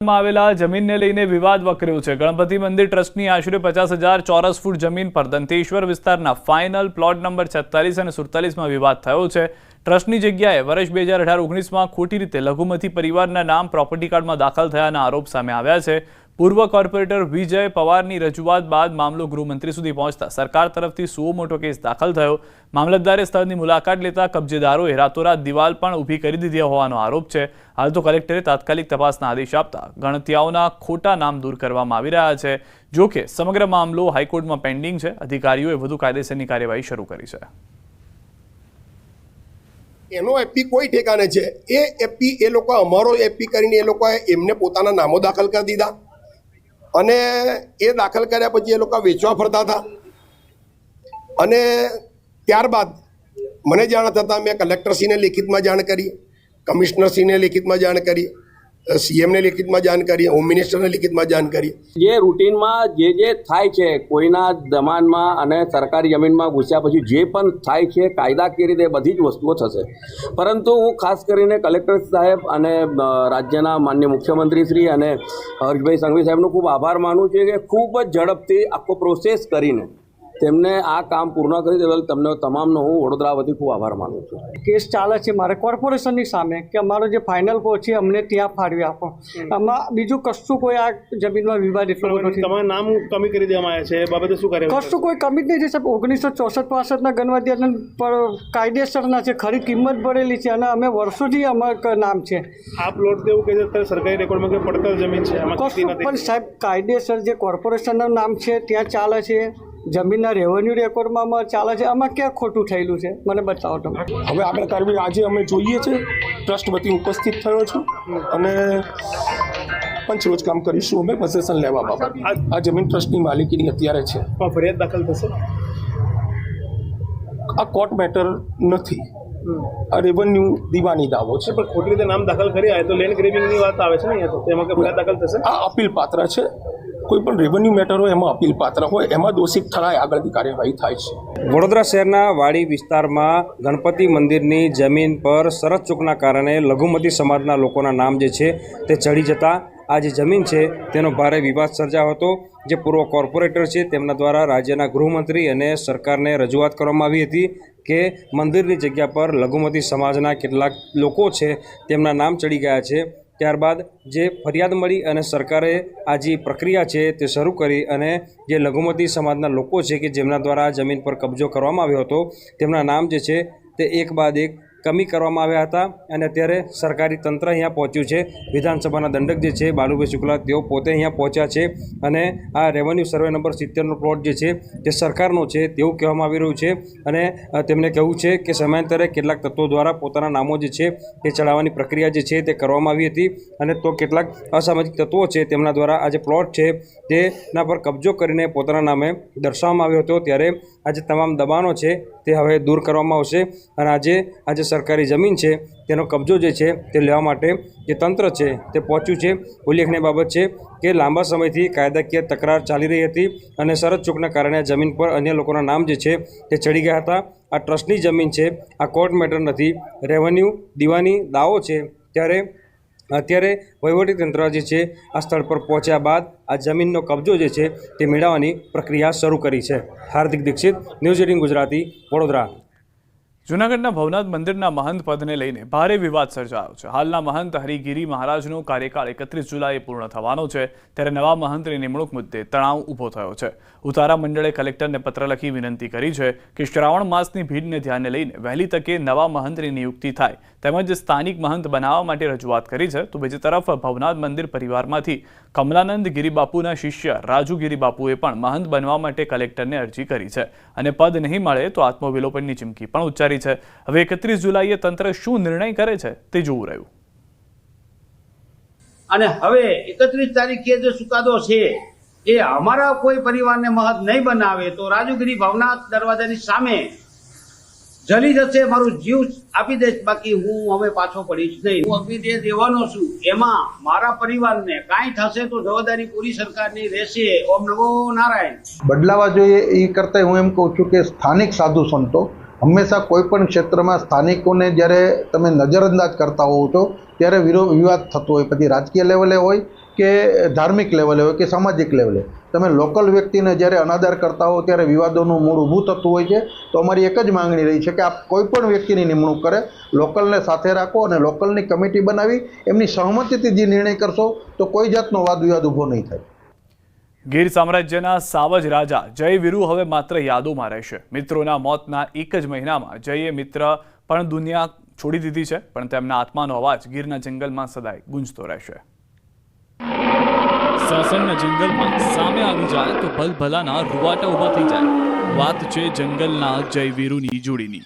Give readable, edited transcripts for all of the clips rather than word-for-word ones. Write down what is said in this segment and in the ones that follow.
માં આવેલા જમીનને લઈને વિવાદ વકર્યો છે। ગણપતિ મંદિર ટ્રસ્ટની આશરે 50,000 ચોરસ ફૂટ જમીન પર દંતેશ્વર વિસ્તારના ફાઇનલ પ્લોટ નંબર 46 અને 47માં વિવાદ થયો છે। ટ્રસ્ટની જગ્યાએ વર્ષ 2018-19માં ખોટી રીતે લઘુમતી પરિવારના નામ પ્રોપર્ટી કાર્ડમાં દાખલ થયાના આરોપ સામે આવ્યા છે। પૂર્વ કોર્પોરેટર વિજય પવારની રજૂઆત બાદ મામલો ગૃહમંત્રી સુધી પહોંચતા સરકાર તરફથી સુઓ મોટો કેસ દાખલ થયો। મામલતદારે સ્થળની મુલાકાત લેતા કબજેદારોએ રાતોરાત દિવાલ પણ ઊભી કરી દીધી હોવાનો આરોપ છે। હાલ તો કલેક્ટરે તાત્કાલિક તપાસના આદેશ આપતા ગણતિયાઓના ખોટા નામ દૂર કરવામાં આવી રહ્યા છે। જો કે સમગ્ર મામલો હાઈકોર્ટમાં પેન્ડિંગ છે। અધિકારીઓએ વધુ કાયદેસરની કાર્યવાહી શરૂ કરી છે। એનો એપી કોઈ ઠેકાને છે, એ એપી એ લોકો અમારો એપી કરીને એ લોકોએ એમને પોતાના નામો દાખલ કરી દીધા અને એ દાખલ કર્યા પછી એ લોકો વેચવા ફરતા હતા અને ત્યારબાદ મને જાણ થતાં મેં કલેક્ટરશ્રીને લેખિતમાં જાણ કરી, કમિશનરશ્રીને લેખિતમાં જાણ કરી, સીએમને લેખિતમાં જાણ કરી, હોમ મિનિસ્ટરને લેખિતમાં જાણ કરી। જે રૂટીનમાં જે થાય છે કોઈના દમાનમાં અને સરકારી જમીનમાં ઘૂસ્યા પછી જે પણ થાય છે કાયદાકીય રીતે બધી જ વસ્તુઓ થશે। પરંતુ હું ખાસ કરીને કલેક્ટર સાહેબ અને રાજ્યના માનનીય મુખ્યમંત્રીશ્રી અને હર્ષભાઈ સંઘવી સાહેબનો ખૂબ આભાર માનું છું કે ખૂબ જ ઝડપથી આખો પ્રોસેસ કરીને તેમને આ કામ પૂર્ણ કરી દેવા તમને તમામનો હું વડોદરા વતી ખૂબ આભાર માનું છું। કેસ ચાલે છે મારે કોર્પોરેશનની સામે કે અમારો જે ફાઇનલ પ્લોટ છે અમને ત્યાં ફાળવી આપો। આમાં બીજું કશું કોઈ આ જમીનમાં વિવાદ એટલો બધો નથી। તમારું નામ કમી કરી દેવામાં આવ્યા છે, એ બાબતે શું કરે? કશું કોઈ કમી જ નહીં છે સાહેબ। 1964-65ના ગણવાદિયાના પર કાયદેસરના છે, ખરી કિંમત ભરેલી છે અને અમે વર્ષોથી અમારું નામ છે। આ પ્લોટ એવું કહે છે સરકારી રેકોર્ડમાં કે પડતર જમીન છે, આમાં કશું પણ સાહેબ કાયદેસર જે કોર્પોરેશનનું નામ છે ત્યાં ચાલે છે, જમીનના રેવન્યુ રેકોર્ડમાં ચાલે છે। આમાં ક્યાં ખોટું થયેલું છે મને બતાવો તમે। હવે આગળ કાર્યવાહી આજે અમે જોઈએ છે, ટ્રસ્ટ વતી ઉપસ્થિત થયો છું અને પંચરોજ કામ કરીશું અમે પોઝેશન લેવા બાબત। આ જમીન ટ્રસ્ટની માલિકીની અત્યારે છે। ફરિયાદ દાખલ થશે? આ કોર્ટ મેટર નથી, આ રેવન્યુ દીવાની દાવો છે। પણ ખોટી રીતે નામ દાખલ કરી આવે તો લેન્ડ ગ્રેબિંગની વાત આવે છે ને અહીંયા, તો એમાં કે ફરિયાદ દાખલ થશે? આ અપીલ પાત્ર છે। કોઈ પણ રેવન્યુ મેટર હોય એમાં અપીલ પાત્ર હોય, એમાં દોષિત ઠરાય આગળની કાર્યવાહી થાય છે। વડોદરા શહેરના વાડી વિસ્તારમાં ગણપતિ મંદિરની જમીન પર શરત ચૂકના કારણે લઘુમતી સમાજના લોકોના નામ જે છે તે ચડી જતા આ જે જમીન છે તેનો ભારે વિવાદ સર્જાયો હતો। જે પૂર્વ કોર્પોરેટર છે તેમના દ્વારા રાજ્યના ગૃહમંત્રી અને સરકારને રજૂઆત કરવામાં આવી હતી કે મંદિરની જગ્યા પર લઘુમતી સમાજના કેટલાક લોકો છે તેમના નામ ચડી ગયા છે। ત્યારબાદ જે ફરિયાદ મળી અને સરકારે આ જે પ્રક્રિયા છે તે શરૂ કરી અને જે લઘુમતી સમાજના લોકો છે કે જેમના દ્વારા આ જમીન પર કબજો કરવામાં આવ્યો હતો તેમના નામ જે છે તે એક બાદ એક કમી કરવામાં આવ્યા હતા અને અત્યારે સરકારી તંત્ર અહીંયા પહોંચ્યું છે। વિધાનસભાના દંડક જે છે બાલુભાઈ શુક્લા તેઓ પોતે અહીંયા પહોંચ્યા છે અને આ રેવન્યુ સર્વે નંબર 70નો પ્લોટ જે છે તે સરકારનો છે તેવું કહેવામાં આવી રહ્યું છે અને તેમણે કહ્યું છે કે સમયાંતરે કેટલાક તત્વો દ્વારા પોતાના નામો જે છે તે ચડાવવાની પ્રક્રિયા જે છે તે કરવામાં આવી હતી અને તો કેટલાક અસામાજિક તત્વો છે તેમના દ્વારા આ જે પ્લોટ છે તેના પર કબજો કરીને પોતાના નામે દર્શાવવામાં આવ્યો હતો। ત્યારે આજે તમામ દબાણો છે તે હવે દૂર કરવામાં આવશે અને આજે સરકારી જમીન છે તેનો કબજો જે છે તે લેવા માટે જે તંત્ર છે તે પહોંચ્યું છે। ઉલ્લેખનીય બાબત છે કે લાંબા સમયથી કાયદાકીય તકરાર ચાલી રહી હતી અને શરત ચૂકના કારણે જમીન પર અન્ય લોકોના નામ જે છે તે ચડી ગયા હતા। આ ટ્રસ્ટની જમીન છે, આ કોર્ટ મેટર નથી, રેવન્યુ દીવાની દાવો છે। ત્યારે અત્યારે વહીવટીતંત્ર જે છે આ સ્થળ પર પહોંચ્યા બાદ આ જમીનનો કબજો જે છે તે મેળવવાની પ્રક્રિયા શરૂ કરી છે। હાર્દિક દીક્ષિત, ન્યૂઝ 18 ગુજરાતી, વડોદરા। જૂનાગઢના ભવનાથ મંદિરના મહંત પદને લઈને ભારે વિવાદ સર્જાયો છે। હાલના મહંત હરિગીરી મહારાજનો કાર્યકાળ 31 જુલાઈએ પૂર્ણ થવાનો છે, ત્યારે નવા મહંતની નિમણૂક મુદ્દે તણાવ ઊભો થયો છે। ઉતારા મંડળે કલેક્ટરને પત્ર લખી વિનંતી કરી છે કે શ્રાવણ માસની ભીડને ધ્યાને લઈને વહેલી તકે નવા મહંતની નિયુક્તિ થાય તેમજ સ્થાનિક મહંત બનાવવા માટે રજૂઆત કરી છે। તો બીજી તરફ ભવનાથ મંદિર પરિવારમાંથી કમલાનંદ ગિરિબાપુના શિષ્ય રાજુ ગિરિબાપુએ પણ મહંત બનવા માટે કલેક્ટરને અરજી કરી છે અને પદ નહીં મળે તો આત્મવિલોપનની ચીમકી પણ ઉચ્ચારી છે। હવે 31 જુલાઈએ તંત્ર શું નિર્ણય કરે છે તે જોવું રહ્યું। અને હવે 31 તારીખે જે ચુકાદો છે એ અમારા કોઈ પરિવારને મહંત નહીં બનાવે તો રાજુગીરી ભવનાથ દરવાજાની સામે જલી જશે, મારું જીવ આપી દઈશ, બાકી હું હવે પાછો પડીશ નહીં। હું અગ્નિદેહ દેવાનો છું, એમાં મારા પરિવારને કાંઈ થશે તો જવાબદારી પૂરી સરકારની રહેશે। ઓમ નમો નારાયણ। બદલાવા જોઈએ એ કરતાં હું એમ કહું છું કે સ્થાનિક સાધુ સંતો હંમેશા કોઈપણ ક્ષેત્રમાં સ્થાનિકોને જ્યારે તમે નજરઅંદાજ કરતા હોવ છો ત્યારે વિવાદ થતો હોય, પછી રાજકીય લેવલે હોય કે ધાર્મિક લેવલે હોય કે સામાજિક લેવલે તમે લોકલ વ્યક્તિને જ્યારે અનાદર કરતા હો ત્યારે વિવાદોનું મૂળ ઊભું થતું હોય છે. તો અમારી એક જ માંગણી રહી છે કે આપ કોઈ પણ વ્યક્તિની નિમણૂક કરે લોકલને સાથે રાખો અને લોકલની કમિટી બનાવી એમની સહમતિથી જે નિર્ણય કરશો તો કોઈ જાતનો વાદ વિવાદ ઊભો નહીં થાય. ગીર સામ્રાજ્યના સાવજ રાજા જય વીરુ હવે માત્ર યાદોમાં રહેશે. મિત્રોના મોતના એક જ મહિનામાં જયે મિત્ર પણ દુનિયા છોડી દીધી છે, પણ તેમના આત્માનો અવાજ ગીરના જંગલમાં સદાય ગુંજતો રહેશે. સાસણના જંગલમાં સામે આવી જાય તો ભલભલાના રૂવાટા ઊભા થઈ જાય. વાત છે જંગલના જય વીરુની જોડીની.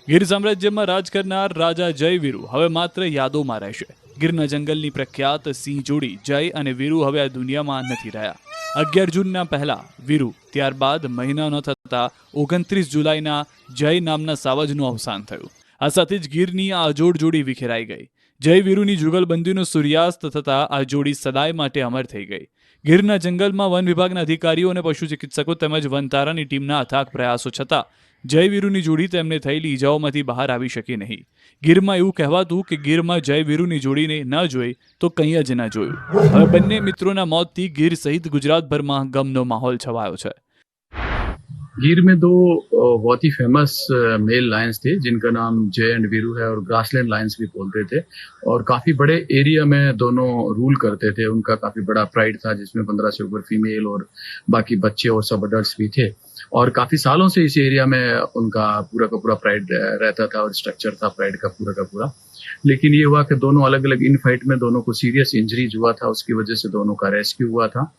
ગીર સામ્રાજ્યમાં રાજ કરનાર રાજા જય વીરુ હવે માત્ર યાદોમાં રહેશે. ગીરના જંગલની પ્રખ્યાત સિંહ જોડી જય અને વીરુ હવે આ દુનિયામાં નથી રહ્યા. 11 જૂનના પહેલા વીરુ, ત્યારબાદ મહિના ન થતા 29 જુલાઈના જય નામના સાવજનું અવસાન થયું. આ સાથે જ ગીરની આ અજોડ જોડી વિખેરાઈ ગઈ. જય વીરુની જુગલબંધીનો સૂર્યાસ્ત થતા આ જોડી સદાય માટે અમર થઈ ગઈ. ગીરના જંગલમાં વન વિભાગના અધિકારીઓ અને પશુ ચિકિત્સકો તેમજ વનતારાની ટીમના અથાગ પ્રયાસો છતાં જય વીરુની જોડી તેમને થયેલી ઈજાઓમાંથી બહાર આવી શકી નહીં. ગીરમાં એવું કહેવાતું કે ગીરમાં જય વીરુની જોડીને ન જોઈ તો કંઈ જ ન જોયું. હવે બંને મિત્રોના મોતથી ગીર સહિત ગુજરાતભરમાં ગમનો માહોલ છવાયો છે. गिर में दो बहुत ही फेमस मेल लायंस थे जिनका नाम जय एंड वीरू है और ग्रासलैंड लायंस भी बोलते थे और काफ़ी बड़े एरिया में दोनों रूल करते थे. उनका काफ़ी बड़ा प्राइड था जिसमें 15 से ऊपर फीमेल और बाकी बच्चे और सब अडल्ट भी थे और काफ़ी सालों से इस एरिया में उनका पूरा का पूरा प्राइड रहता था और स्ट्रक्चर था प्राइड का पूरा. लेकिन ये हुआ कि दोनों अलग अलग इन फाइट में दोनों को सीरियस इंजरीज हुआ था. उसकी वजह से दोनों का रेस्क्यू हुआ था.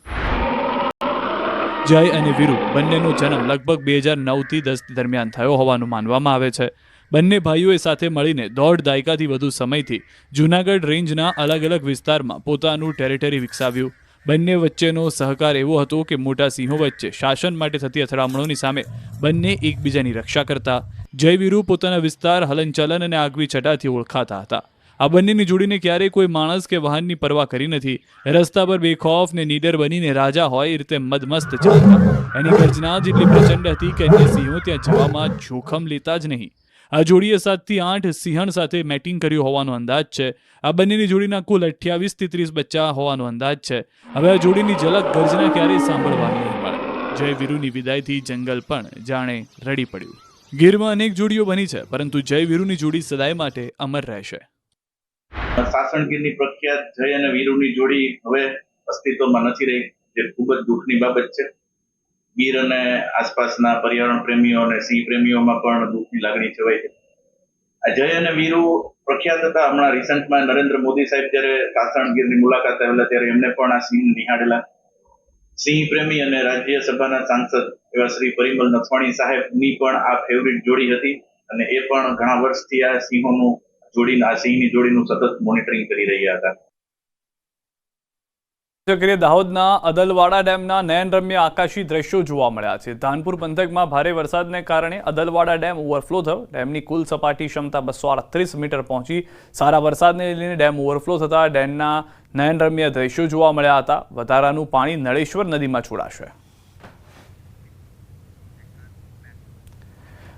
જય અને વીરુ બંનેનો જન્મ લગભગ 2009થી 10 દરમિયાન થયો હોવાનું માનવામાં આવે છે. બંને ભાઈઓએ સાથે મળીને 1.5 દાયકાથી વધુ સમયથી જૂનાગઢ રેન્જના અલગ અલગ વિસ્તારમાં પોતાનું ટેરિટરી વિકસાવ્યું. બંને વચ્ચેનો સહકાર એવો હતો કે મોટા સિંહો વચ્ચે શાસન માટે થતી અથડામણોની સામે બંને એકબીજાની રક્ષા કરતા. જય વીરુ પોતાના વિસ્તાર, હલનચલન અને આગવી છટાથી ઓળખાતા હતા. આ બંનેની જોડીને ક્યારેય કોઈ માણસ કે વાહનની પરવા કરી નથી. રસ્તા પર બેખૌફ ને નીડર બનીને રાજા હોય એ રીતે મદમસ્ત ચાલતા. એની ગર્જના જેટલી પ્રચંડ હતી કે અન્ય સિંહો ત્યાં જવામાં જોખમ લેતા જ નહીં. આ જોડીએ 7 થી 8 સિંહણ સાથે મેટિંગ કર્યું હોવાનો અંદાજ છે. આ બંનેની જોડીના કુલ 28 થી 30 બચ્ચા હોવાનો અંદાજ છે. હવે આ જોડીની ઝલક ગર્જના ક્યારેય સાંભળવા નહીં મળે. જય વીરુની વિદાયથી જંગલ પણ જાણે રડી પડ્યું. ગીરમાં અનેક જોડીઓ બની છે, પરંતુ જય વીરુની જોડી સદાય માટે અમર રહેશે. સાસણગીરની પ્રખ્યાત જય અને વીરુની જોડી હવે અસ્તિત્વમાં નથી રહી, જે ખૂબ જ દુઃખની બાબત છે. ગીર અને આસપાસના પર્યાવરણ પ્રેમીઓ અને સિંહ પ્રેમીઓમાં પણ દુઃખની લાગણી છવાઈ છે. આ જય અને વીરુ પ્રખ્યાત હતા. હમણાં રિસન્ટમાં નરેન્દ્ર મોદી સાહેબ જ્યારે સાસણગીરની મુલાકાત આવેલા ત્યારે એમને પણ આ સિંહ નિહાળેલા. સિંહ પ્રેમી અને રાજ્યસભાના સાંસદ એવા શ્રી પરિમલ નથવાણી સાહેબની પણ આ ફેવરિટ જોડી હતી અને એ પણ ઘણા વર્ષથી આ સિંહની જોડીનું સતત મોનિટરિંગ કરી રહ્યા હતા. દાહોદના અદલવાડા ડેમના નયનરમ્ય આકાશી દ્રશ્યો જોવા મળ્યા છે. ધાનપુર પંથકમાં ભારે વરસાદને કારણે અદલવાડા ડેમ ઓવરફ્લો થયો. ડેમની કુલ સપાટી ક્ષમતા 238 મીટર પહોંચી. સારા વરસાદને લઈને ડેમ ઓવરફ્લો થતા ડેમના નયનરમ્ય દ્રશ્યો જોવા મળ્યા હતા. વધારાનું પાણી નળેશ્વર નદીમાં છોડાશે.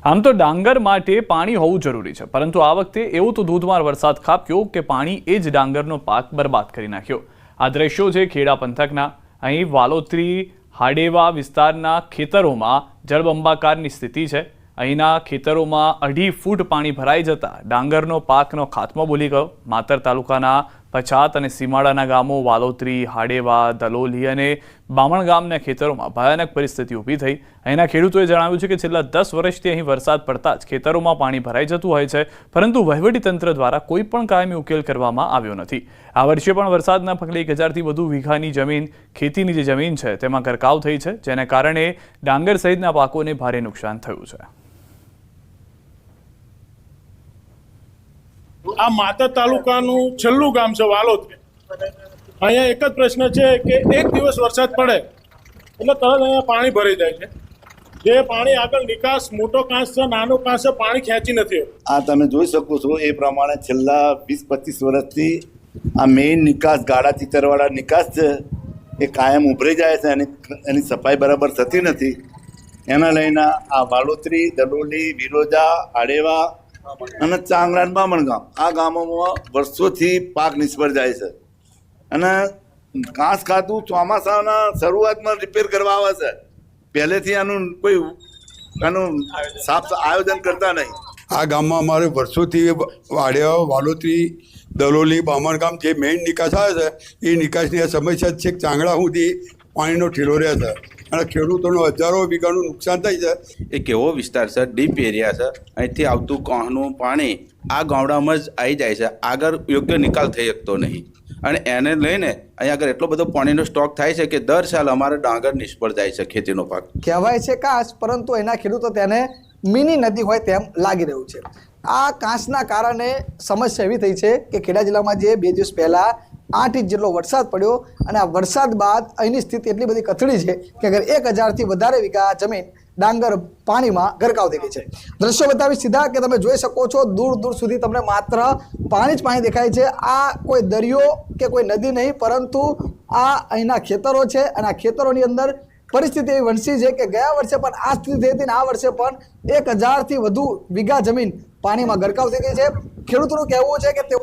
આમ તો ડાંગર માટે પાણી હોવું જરૂરી છે, પરંતુ આ વખતે એવો તો ધોધમાર વરસાદ ખાબક્યો કે પાણી એ જ ડાંગરનો પાક બરબાદ કરી નાખ્યો. આ દ્રશ્યો છે ખેડા પંથકના. અહીં વાલોત્રી હાડેવા વિસ્તારના ખેતરોમાં જળબંબાકારની સ્થિતિ છે. અહીંના ખેતરોમાં 2.5 ફૂટ પાણી ભરાઈ જતા ડાંગરનો પાકનો ખાત્મો બોલી ગયો. માતર તાલુકાના પછાત અને સીમાડાના ગામો વાલોત્રી, હાડેવા, દલોલી અને બામણ ગામના ખેતરોમાં ભયાનક પરિસ્થિતિ ઊભી થઈ. અહીંના ખેડૂતોએ જણાવ્યું છે કે છેલ્લા 10 વર્ષથી અહીં વરસાદ પડતા જ ખેતરોમાં પાણી ભરાઈ જતું હોય છે, પરંતુ વહીવટીતંત્ર દ્વારા કોઈ પણ કાયમી ઉકેલ કરવામાં આવ્યો નથી. આ વર્ષે પણ વરસાદના પગલે 1000થી વધુ વીઘાની જમીન, ખેતીની જે જમીન છે તેમાં ગરકાવ થઈ છે, જેને કારણે ડાંગર સહિતના પાકોને ભારે નુકસાન થયું છે. આ માતર તાલુકાનું છેલ્લું ગામ છે વાલોત્રી. અહીંયા એક જ પ્રશ્ન છે કે એક દિવસ વરસાદ પડે એટલે તરત અહીંયા પાણી ભરાઈ જાય છે. જે પાણી આગળ નિકાસ, મોટો કાંસ છે, નાનો કાંસ છે, પાણી ખેંચી નથી. આ તમે જોઈ શકો છો એ પ્રમાણે છેલ્લા 20-25 વર્ષથી આ મેઇન નિકાસ, ગાડા ચિતરવાળા નિકાસ છે એ કાયમ ઉભરી જાય છે અને એની સફાઈ બરાબર થતી નથી. એના લઈને આ વાલોત્રી, દલોલી, વિરોજા, આડેવા અને ચાંગડા, બામણ ગામ, આ ગામોમાં વર્ષોથી પાક નિષ્ફળ જાય છે અને ઘાસ ખાતું ચોમાસાના શરૂઆતમાં રિપેર કરવા આવે છે. પહેલેથી આનું સાફ આયોજન કરતા નહીં. આ ગામમાં અમારે વર્ષોથી વાડિયા, વાલોત્રી, દલોલી, બામણગામ જે મેઇન નિકાસ આવે છે એ નિકાસની આ સમસ્યા છેક ચાંગડા સુધી પાણીનો ઠેલો રહે છે અને ખેડૂતોનો હજારો વીઘાનું નુકસાન થાય છે. એક એવો વિસ્તાર છે, ડીપ એરિયા છે, અહીંથી આવતું કોહનું પાણી આ ગામડામાં જ આવી જાય છે, આગળ યોગ્ય નિકાલ થઈ શકતો નહીં અને એને લઈને અહીંયા આગળ એટલો બધો પાણીનો સ્ટોક થાય છે કે દર સાલ અમારે ડાંગર નિષ્ફળ જાય છે, ખેતીનો પાક. કહેવાય છે કાંસ, પરંતુ એના ખેડૂતો તેને મિની નદી હોય તેમ લાગી રહ્યું છે. આ કાંસના કારણે સમસ્યા એવી થઈ છે કે ખેડા જિલ્લામાં જે 2 દિવસ પહેલા 8 ઇંચ જેટલો વરસાદ પડ્યો અને આ વરસાદ બાદ અહીંની સ્થિતિ એટલી બધી કથળી છે કે અગર 1000થી વધારે વીઘા જમીન ડાંગર પાણીમાં ગરકાવ થઈ ગઈ છે. દ્રશ્યો બતાવી સીધા કે તમે જોઈ શકો છો, દૂર દૂર સુધી તમને માત્ર પાણી જ પાણી દેખાય છે. આ કોઈ દરિયો કે કોઈ નદી નહીં, પરંતુ આ અહીંના ખેતરો છે અને આ ખેતરોની અંદર પરિસ્થિતિ એવી વણસી છે કે ગયા વર્ષે પણ આ સ્થિતિ થઈ હતી અને આ વર્ષે પણ 1000થી વધુ વીઘા જમીન પાણીમાં ગરકાવ થઈ ગઈ છે. ખેડૂતોનું કહેવું છે કે તેઓ